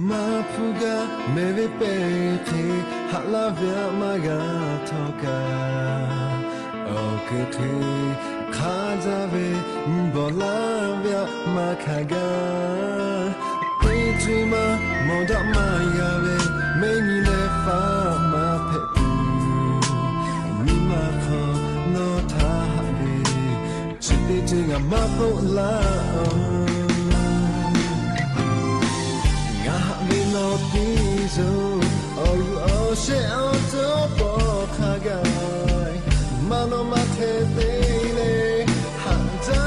Mapuga meve peki halavya magatoka okete khajave bolavya makaga Petrima moda mayave meni le fa ma pepu Mimako no tahabe chite tinga mapo la No piso, oh you oh shit oh to bokagai, mano mate dele handa,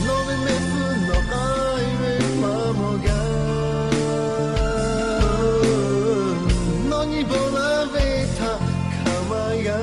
no me mefu no kai me mamoga, no ni bola veta kamaya.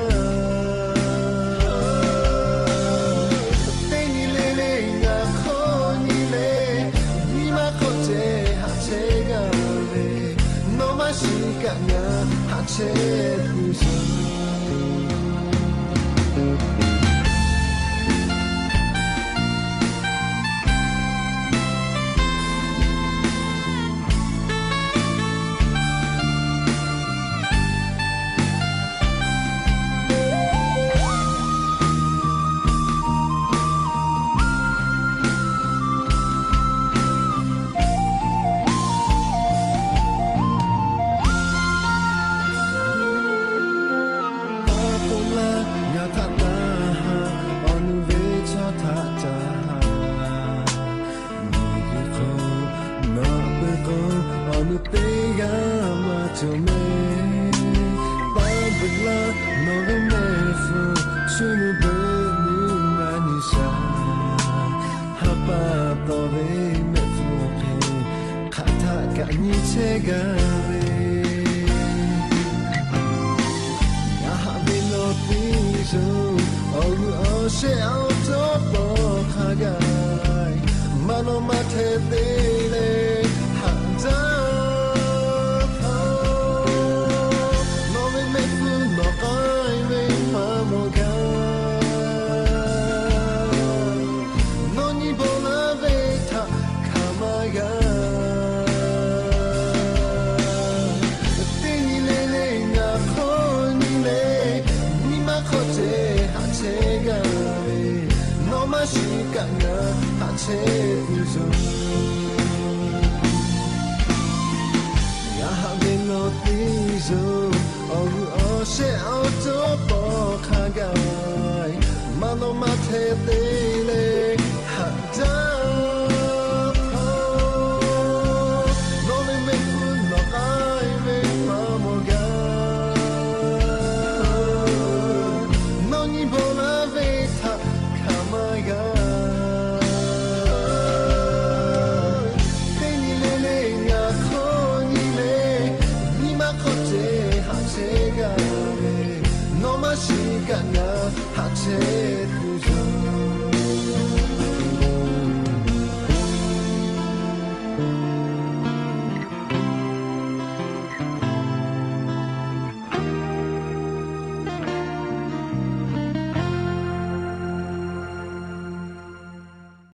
Mano mate dele handa, no me mefu no kai me mamoga, no ni bola veta kamaya. Tini lele na koni le, ni makote hatega no mashikana. Yahabino tizo, ogu oshe auto bokagai, mano mate dele hada. No me mefu no kai me mamoga, no ni bola veta kamaya. No mashikana hate tuzo